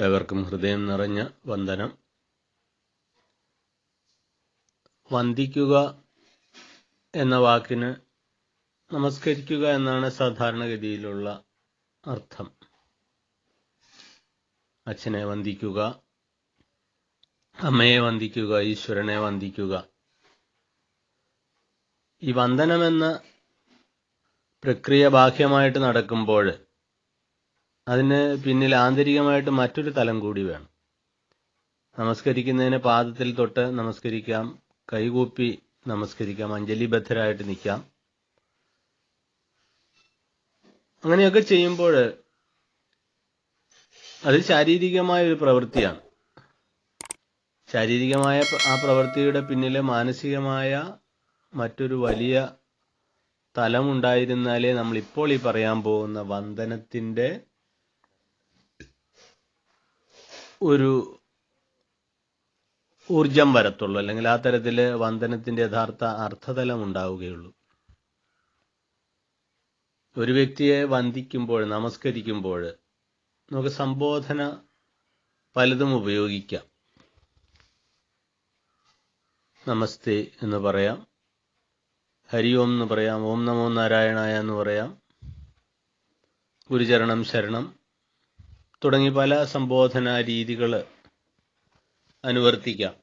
ഏവർക്കും ഹൃദയം നിറഞ്ഞ വന്ദനം. വന്ദിക്കുക എന്ന വാക്കിന് നമസ്കരിക്കുക എന്നാണ് സാധാരണഗതിയിലുള്ള അർത്ഥം. അച്ഛനെ വന്ദിക്കുക, അമ്മയെ വന്ദിക്കുക, ഈശ്വരനെ വന്ദിക്കുക. ഈ വന്ദനമെന്ന പ്രക്രിയ ബാഹ്യമായിട്ട് നടക്കുമ്പോൾ അതിന് പിന്നിൽ ആന്തരികമായിട്ട് മറ്റൊരു തലം കൂടി വേണം. നമസ്കരിക്കുന്നതിന് പാദത്തിൽ തൊട്ട് നമസ്കരിക്കാം, കൈകൂപ്പി നമസ്കരിക്കാം, അഞ്ജലിബദ്ധരായിട്ട് നിൽക്കാം. അങ്ങനെയൊക്കെ ചെയ്യുമ്പോൾ അത് ശാരീരികമായ ഒരു പ്രവൃത്തിയാണ്. ശാരീരികമായ ആ പ്രവൃത്തിയുടെ പിന്നിൽ മാനസികമായ മറ്റൊരു വലിയ തലമുണ്ടായിരുന്നാലേ നമ്മളിപ്പോൾ ഈ പറയാൻ പോകുന്ന വന്ദനത്തിൻ്റെ ഒരു ഊർജം വരത്തുള്ളൂ, അല്ലെങ്കിൽ ആ തരത്തിൽ വന്ദനത്തിൻ്റെ യഥാർത്ഥ അർത്ഥതലം ഉണ്ടാവുകയുള്ളൂ. ഒരു വ്യക്തിയെ വന്ദിക്കുമ്പോൾ, നമസ്കരിക്കുമ്പോൾ നമുക്ക് സംബോധന പലതും ഉപയോഗിക്കാം. നമസ്തേ എന്ന് പറയാം, ഹരി ഓം എന്ന് പറയാം, ഓം നമോ നാരായണായ എന്ന് പറയാം, ഗുരുചരണം ശരണം തുടങ്ങി പല സംബോധനാ രീതികൾ അനുവർത്തിക്കാം.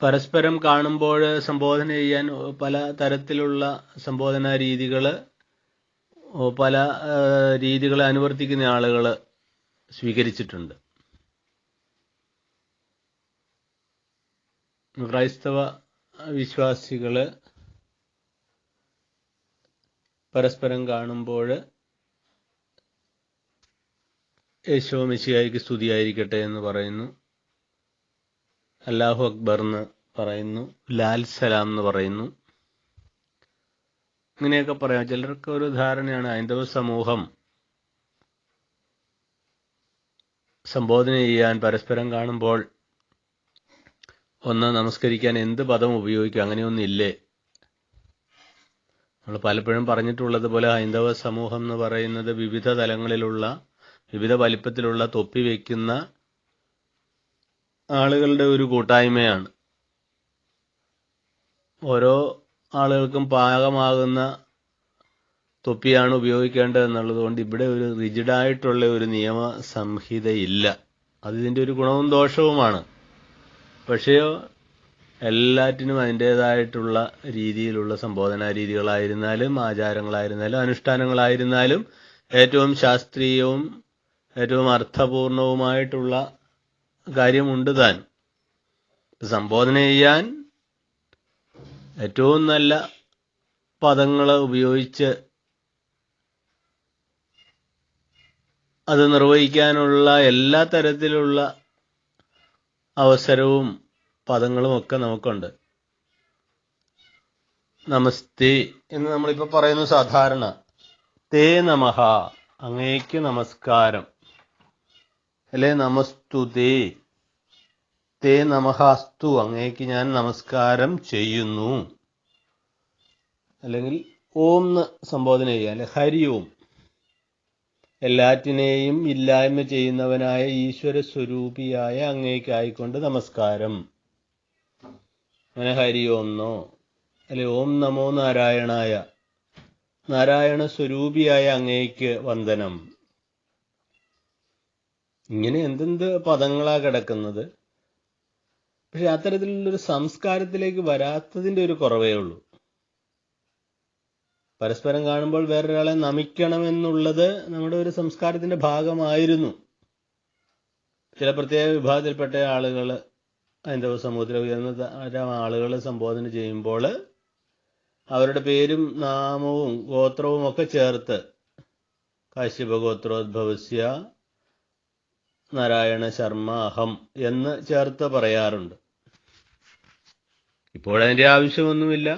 പരസ്പരം കാണുമ്പോൾ സംബോധന ചെയ്യാൻ പല തരത്തിലുള്ള സംബോധനാ രീതികൾ, പല രീതികൾ അനുവർത്തിക്കുന്ന ആളുകൾ സ്വീകരിച്ചിട്ടുണ്ട്. ക്രൈസ്തവ വിശ്വാസികൾ പരസ്പരം കാണുമ്പോൾ യേശോ മിശിഹായ്ക്ക് സ്തുതിയായിരിക്കട്ടെ എന്ന് പറയുന്നു, അല്ലാഹു അക്ബർ എന്ന് പറയുന്നു, ലാൽ സലാം എന്ന് പറയുന്നു. ഇങ്ങനെയൊക്കെ പറയാം. ചിലർക്ക് ഒരു ധാരണയാണ് ഹൈന്ദവ സമൂഹം സംബോധന ചെയ്യാൻ പരസ്പരം കാണുമ്പോൾ ഒന്ന് നമസ്കരിക്കാൻ എന്ത് പദം ഉപയോഗിക്കും, അങ്ങനെയൊന്നും ഇല്ലേ. നമ്മൾ പലപ്പോഴും പറഞ്ഞിട്ടുള്ളത് പോലെ ഹൈന്ദവ സമൂഹം എന്ന് പറയുന്നത് വിവിധ തലങ്ങളിലുള്ള, വിവിധ വലിപ്പത്തിലുള്ള തൊപ്പി വയ്ക്കുന്ന ആളുകളുടെ ഒരു കൂട്ടായ്മയാണ്. ഓരോ ആളുകൾക്കും പാകമാകുന്ന തൊപ്പിയാണ് ഉപയോഗിക്കേണ്ടത് എന്നുള്ളതുകൊണ്ട് ഇവിടെ ഒരു റിജിഡായിട്ടുള്ള ഒരു നിയമ സംഹിതയില്ല. അത് ഇതിൻ്റെ ഒരു ഗുണവും ദോഷവുമാണ്. പക്ഷേ എല്ലാറ്റിനും അതിൻ്റേതായിട്ടുള്ള രീതിയിലുള്ള സംബോധനാ രീതികളായിരുന്നാലും ആചാരങ്ങളായിരുന്നാലും അനുഷ്ഠാനങ്ങളായിരുന്നാലും ഏറ്റവും ശാസ്ത്രീയവും ഏറ്റവും അർത്ഥപൂർണവുമായിട്ടുള്ള കാര്യമുണ്ട് താൻ. സംബോധന ചെയ്യാൻ ഏറ്റവും നല്ല പദങ്ങൾ ഉപയോഗിച്ച് അത് നിർവഹിക്കാനുള്ള എല്ലാ തരത്തിലുള്ള അവസരവും പദങ്ങളും ഒക്കെ നമുക്കുണ്ട്. നമസ്തേ എന്ന് നമ്മളിപ്പോൾ പറയുന്നു സാധാരണ. തേ നമഃ, അങ്ങേക്ക് നമസ്കാരം, അല്ലെ നമസ്തുതേ, തേ നമഃ അസ്തു, അങ്ങേക്ക് ഞാൻ നമസ്കാരം ചെയ്യുന്നു. അല്ലെങ്കിൽ ഓം എന്ന് സംബോധന ചെയ്യാം, അല്ലെ ഹരി ഓം, എല്ലാറ്റിനെയും ഇല്ലായ്മ ചെയ്യുന്നവനായ ഈശ്വര സ്വരൂപിയായ അങ്ങേക്കായിക്കൊണ്ട് നമസ്കാരം. അങ്ങനെ ഹരി ഓംന്നോ, അല്ലെ ഓം നമോ നാരായണായ, നാരായണ സ്വരൂപിയായ അങ്ങേക്ക് വന്ദനം. ഇങ്ങനെ എന്തെന്ത് പദങ്ങളാ കിടക്കുന്നത്. പക്ഷെ അത്തരത്തിലുള്ളൊരു സംസ്കാരത്തിലേക്ക് വരാത്തതിൻ്റെ ഒരു കുറവേ ഉള്ളൂ. പരസ്പരം കാണുമ്പോൾ വേറൊരാളെ നമിക്കണമെന്നുള്ളത് നമ്മുടെ ഒരു സംസ്കാരത്തിന്റെ ഭാഗമായിരുന്നു. ചില പ്രത്യേക വിഭാഗത്തിൽപ്പെട്ട ആളുകൾ, ഹൈന്ദവ സമൂഹത്തിലെ ഉയർന്ന തരം ആളുകൾ സംബോധന ചെയ്യുമ്പോൾ അവരുടെ പേരും നാമവും ഗോത്രവും ഒക്കെ ചേർത്ത് കാശ്യപ ഗോത്രോദ്ഭവസ്യ നാരായണ ശർമ്മ അഹം എന്ന് ചേർത്ത് പറയാറുണ്ട്. ഇപ്പോഴതിൻ്റെ ആവശ്യമൊന്നുമില്ല.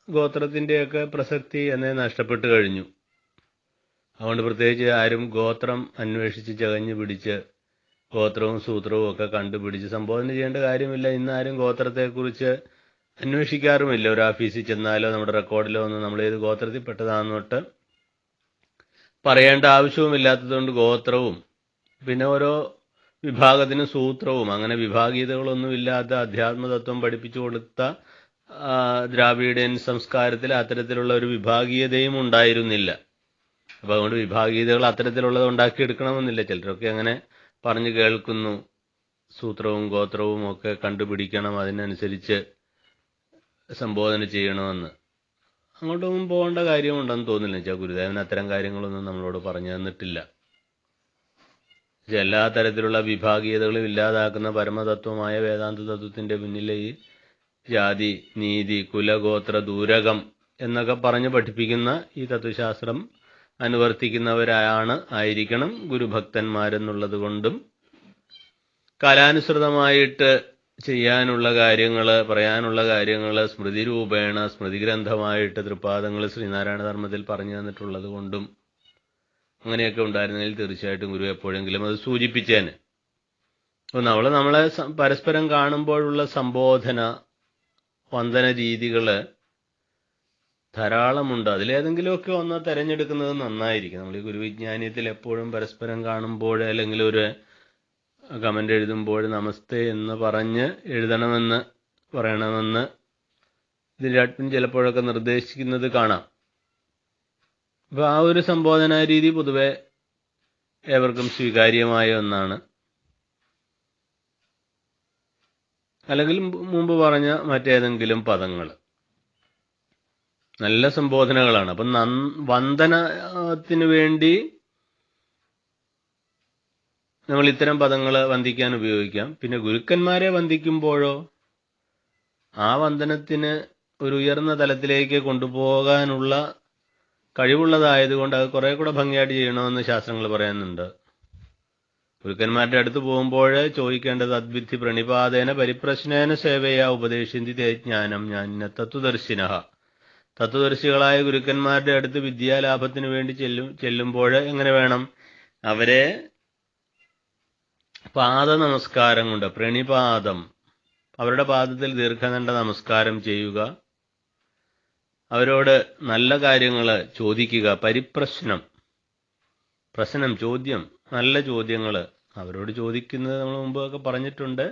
ഗോത്രത്തിൻ്റെയൊക്കെ പ്രസക്തി എന്നേ നഷ്ടപ്പെട്ടു കഴിഞ്ഞു. അതുകൊണ്ട് പ്രത്യേകിച്ച് ആരും ഗോത്രം അന്വേഷിച്ച് ചകഞ്ഞു പിടിച്ച് ഗോത്രവും സൂത്രവും ഒക്കെ കണ്ടുപിടിച്ച് സംബോധന ചെയ്യേണ്ട കാര്യമില്ല. ഇന്നാരും ഗോത്രത്തെക്കുറിച്ച് അന്വേഷിക്കാറുമില്ല. ഒരു ഓഫീസിൽ ചെന്നാലോ നമ്മുടെ റെക്കോർഡിലോ ഒന്നും നമ്മൾ ഏത് ഗോത്രത്തിൽപ്പെട്ടതാണെന്നൊട്ട് പറയേണ്ട ആവശ്യവുമില്ലാത്തതുകൊണ്ട് ഗോത്രവും, പിന്നെ ഓരോ വിഭാഗത്തിന് സൂത്രവും, അങ്ങനെ വിഭാഗീയതകളൊന്നുമില്ലാത്ത അധ്യാത്മതത്വം പഠിപ്പിച്ചു കൊടുത്ത ദ്രാവിഡിയൻ സംസ്കാരത്തിൽ അത്തരത്തിലുള്ള ഒരു വിഭാഗീയതയും ഉണ്ടായിരുന്നില്ല. അപ്പൊ അതുകൊണ്ട് വിഭാഗീയതകൾ അത്തരത്തിലുള്ളത് ഉണ്ടാക്കിയെടുക്കണമെന്നില്ല. ചിലരൊക്കെ അങ്ങനെ പറഞ്ഞു കേൾക്കുന്നു, സൂത്രവും ഗോത്രവും ഒക്കെ കണ്ടുപിടിക്കണം, അതിനനുസരിച്ച് സംബോധന ചെയ്യണമെന്ന്. അങ്ങോട്ടൊന്നും പോകേണ്ട കാര്യമുണ്ടെന്ന് തോന്നില്ല. വെച്ചാൽ ഗുരുദേവൻ അത്തരം കാര്യങ്ങളൊന്നും നമ്മളോട് പറഞ്ഞു തന്നിട്ടില്ല. എല്ലാ തരത്തിലുള്ള വിഭാഗീയതകളും ഇല്ലാതാക്കുന്ന പരമതത്വമായ വേദാന്ത തത്വത്തിന്റെ പിന്നിലെ ഈ ജാതി, നീതി, കുലഗോത്ര, ദൂരകം എന്നൊക്കെ പറഞ്ഞ് പഠിപ്പിക്കുന്ന ഈ തത്വശാസ്ത്രം ആയിരിക്കണം ഗുരുഭക്തന്മാരെന്നുള്ളത് കൊണ്ടും കാലാനുസൃതമായിട്ട് ചെയ്യാനുള്ള കാര്യങ്ങൾ, പറയാനുള്ള കാര്യങ്ങൾ സ്മൃതി രൂപേണ, സ്മൃതിഗ്രന്ഥമായിട്ട് തൃപ്പാദങ്ങൾ ശ്രീനാരായണ ധർമ്മത്തിൽ പറഞ്ഞു തന്നിട്ടുള്ളത് കൊണ്ടും അങ്ങനെയൊക്കെ ഉണ്ടായിരുന്നതിൽ തീർച്ചയായിട്ടും ഗുരു എപ്പോഴെങ്കിലും അത് സൂചിപ്പിച്ചേനെ. അപ്പോൾ നമ്മളെ പരസ്പരം കാണുമ്പോഴുള്ള സംബോധന, വന്ദന രീതികൾ ധാരാളമുണ്ട്. അതിലേതെങ്കിലുമൊക്കെ ഒന്ന് തിരഞ്ഞെടുക്കുന്നത് നന്നായിരിക്കും. നമ്മൾ ഈ ഗുരുവിജ്ഞാനീയത്തിൽ എപ്പോഴും പരസ്പരം കാണുമ്പോൾ അല്ലെങ്കിൽ ഒരു കമൻ്റ് എഴുതുമ്പോൾ നമസ്തേ എന്ന് പറഞ്ഞ് എഴുതണമെന്ന് പറയണമെന്ന് ഇതിൻ്റെ അഡ്മിൻ ചിലപ്പോഴൊക്കെ നിർദ്ദേശിക്കുന്നത് കാണാം. അപ്പോൾ ആ ഒരു സംബോധനാ രീതി പൊതുവെ ഏവർക്കും സ്വീകാര്യമായ ഒന്നാണ്. അല്ലെങ്കിൽ മുമ്പ് പറഞ്ഞ മറ്റേതെങ്കിലും പദങ്ങൾ നല്ല സംബോധനകളാണ്. അപ്പം വന്ദനത്തിന് വേണ്ടി നമ്മൾ ഇത്തരം പദങ്ങൾ വന്ദിക്കാൻ ഉപയോഗിക്കാം. പിന്നെ ഗുരുക്കന്മാരെ വന്ദിക്കുമ്പോഴോ ആ വന്ദനത്തിന് ഒരു ഉയർന്ന തലത്തിലേക്ക് കൊണ്ടുപോകാനുള്ള കഴിവുള്ളതായതുകൊണ്ട് അത് കുറെ കൂടെ ഭംഗിയായിട്ട് ചെയ്യണമെന്ന് ശാസ്ത്രങ്ങൾ പറയുന്നുണ്ട്. ഗുരുക്കന്മാരുടെ അടുത്ത് പോകുമ്പോൾ ചോദിക്കേണ്ടത് അദ്വിധി പ്രണിപാതേന പരിപ്രശ്നേന സേവയാ ഉപദേശിന്തി തേജ്ഞാനം ജ്ഞാന തത്വദർശിന. തത്വദർശികളായ ഗുരുക്കന്മാരുടെ അടുത്ത് വിദ്യാലാഭത്തിന് വേണ്ടി ചെല്ലുമ്പോൾ എങ്ങനെ വേണം? അവരെ പാദ നമസ്കാരം കൊണ്ട്, പ്രണിപാദം, അവരുടെ പാദത്തിൽ ദീർഘദണ്ഡ നമസ്കാരം ചെയ്യുക, അവരോട് നല്ല കാര്യങ്ങൾ ചോദിക്കുക, പരിപ്രശ്നം, പ്രശ്നം, ചോദ്യം, നല്ല ചോദ്യങ്ങൾ അവരോട് ചോദിക്കുന്നത് നമ്മൾ മുമ്പൊക്കെ പറഞ്ഞിട്ടുണ്ട്.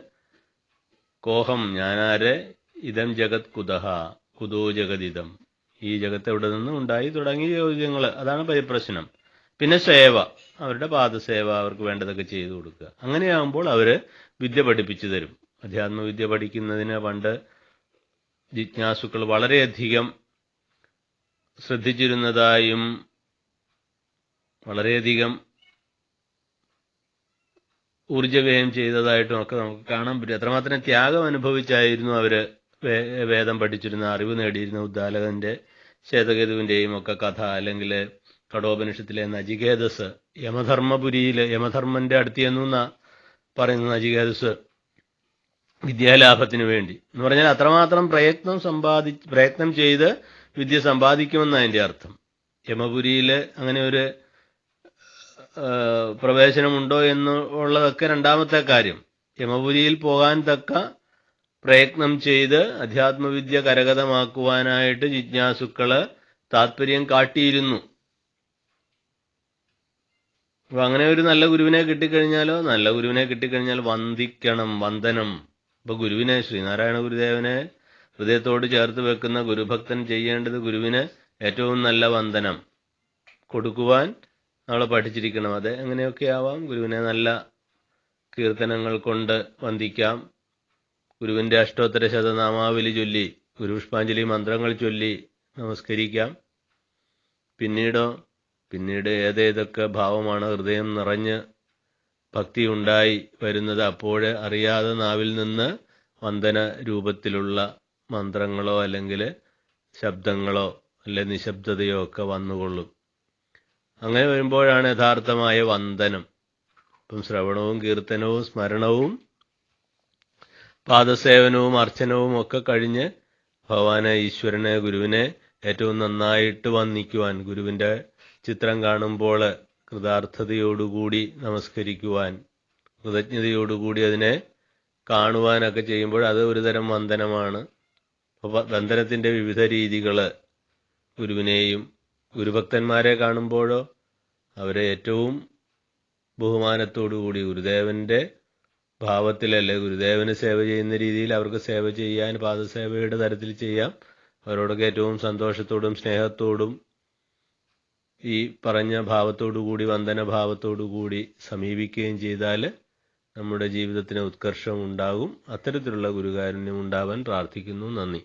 കോഹം, ഞാനാര്, ഇതം ജഗത് കുതഹ, കുതോ ജഗതിദം, ഈ ജഗത്ത് എവിടെ നിന്നും ഉണ്ടായി, തുടങ്ങിയ ചോദ്യങ്ങൾ, അതാണ് പരിപ്രശ്നം. പിന്നെ സേവ, അവരുടെ പാദസേവ, അവർക്ക് വേണ്ടതൊക്കെ ചെയ്തു കൊടുക്കുക. അങ്ങനെയാകുമ്പോൾ അവർ വിദ്യ പഠിപ്പിച്ചു തരും. അധ്യാത്മവിദ്യ പഠിക്കുന്നതിന് പണ്ട് ജിജ്ഞാസുക്കൾ വളരെയധികം ശ്രദ്ധിച്ചിരുന്നതായും വളരെയധികം ഊർജ്ജവ്യയം ചെയ്തതായിട്ടും ഒക്കെ നമുക്ക് കാണാൻ പറ്റും. അത്രമാത്രം ത്യാഗം അനുഭവിച്ചായിരുന്നു അവർ വേദം പഠിച്ചിരുന്ന, അറിവ് നേടിയിരുന്ന. ഉദ്ദാലകന്റെ ശ്വേതകേതുവിന്റെയും ഒക്കെ കഥ, അല്ലെങ്കിൽ കഠോപനിഷത്തിലെ നചികേതസ് യമധർമ്മപുരിയിൽ യമധർമ്മന്റെ അടുത്ത് ചെന്നു പറയുന്ന നചികേതസ് വിദ്യാലാഭത്തിന് വേണ്ടി എന്ന് പറഞ്ഞാൽ അത്രമാത്രം പ്രയത്നം ചെയ്ത് വിദ്യ സമ്പാദിക്കുമെന്ന് അതിൻ്റെ അർത്ഥം. യമപുരിയിൽ അങ്ങനെ ഒരു പ്രവേശനമുണ്ടോ എന്നുള്ളതൊക്കെ രണ്ടാമത്തെ കാര്യം. യമപുരിയിൽ പോകാൻ തക്ക പ്രയത്നം ചെയ്ത് അധ്യാത്മവിദ്യ കരഗതമാക്കുവാനായിട്ട് ജിജ്ഞാസുക്കള് താല്പര്യം കാട്ടിയിരുന്നു. അപ്പൊ അങ്ങനെ ഒരു നല്ല ഗുരുവിനെ കിട്ടിക്കഴിഞ്ഞാൽ വന്ദിക്കണം, വന്ദനം. ഇപ്പൊ ഗുരുവിനെ, ശ്രീനാരായണ ഗുരുദേവനെ ഹൃദയത്തോട് ചേർത്ത് വെക്കുന്ന ഗുരുഭക്തൻ ചെയ്യേണ്ടത് ഗുരുവിന് ഏറ്റവും നല്ല വന്ദനം കൊടുക്കുവാൻ നമ്മൾ പഠിച്ചിരിക്കണം. അത് എങ്ങനെയൊക്കെ ആവാം. ഗുരുവിനെ നല്ല കീർത്തനങ്ങൾ കൊണ്ട് വന്ദിക്കാം, ഗുരുവിന്റെ അഷ്ടോത്തര ശതനാമാവലി ചൊല്ലി, ഗുരുപുഷ്പാഞ്ജലി മന്ത്രങ്ങൾ ചൊല്ലി നമസ്കരിക്കാം. പിന്നീട് ഏതേതൊക്കെ ഭാവമാണ് ഹൃദയം നിറഞ്ഞ് ഭക്തി ഉണ്ടായി വരുന്നത്, അപ്പോഴേ അറിയാതെ നാവിൽ നിന്ന് വന്ദന രൂപത്തിലുള്ള മന്ത്രങ്ങളോ അല്ലെങ്കിൽ ശബ്ദങ്ങളോ അല്ലെ നിശബ്ദതയോ ഒക്കെ വന്നുകൊള്ളും. അങ്ങനെ വരുമ്പോഴാണ് യഥാർത്ഥമായ വന്ദനം. ഇപ്പം ശ്രവണവും കീർത്തനവും സ്മരണവും പാദസേവനവും അർച്ചനവും ഒക്കെ കഴിഞ്ഞ് ഭഗവാനെ, ഈശ്വരനെ, ഗുരുവിനെ ഏറ്റവും നന്നായിട്ട് വന്ദിക്കുവാൻ, ഗുരുവിന്റെ ചിത്രം കാണുമ്പോൾ കൃതാർത്ഥതയോടുകൂടി നമസ്കരിക്കുവാൻ, കൃതജ്ഞതയോടുകൂടി അതിനെ കാണുവാനൊക്കെ ചെയ്യുമ്പോൾ അത് ഒരുതരം വന്ദനമാണ്. അപ്പോൾ വന്ദനത്തിന്റെ വിവിധ രീതികൾ, ഗുരുവിനെയും ഗുരുഭക്തന്മാരെ കാണുമ്പോഴോ അവരെ ഏറ്റവും ബഹുമാനത്തോടുകൂടി ഗുരുദേവന്റെ ഭാവത്തിലല്ലേ ഗുരുദേവന് സേവ ചെയ്യുന്ന രീതിയിൽ അവർക്ക് സേവ ചെയ്യാൻ പാദസേവയുടെ തരത്തിൽ ചെയ്യാം. അവരോടൊക്കെ ഏറ്റവും സന്തോഷത്തോടും സ്നേഹത്തോടും ഈ പറഞ്ഞ ഭാവത്തോടു കൂടി വന്ദന ഭാവത്തോടു കൂടി സമീപിക്കുകയും ചെയ്താൽ നമ്മുടെ ജീവിതത്തിന് ഉത്കർഷം ഉണ്ടാകും. അത്തരത്തിലുള്ള ഗുരുകാരുണ്യം ഉണ്ടാവാൻ പ്രാർത്ഥിക്കുന്നു. നന്ദി.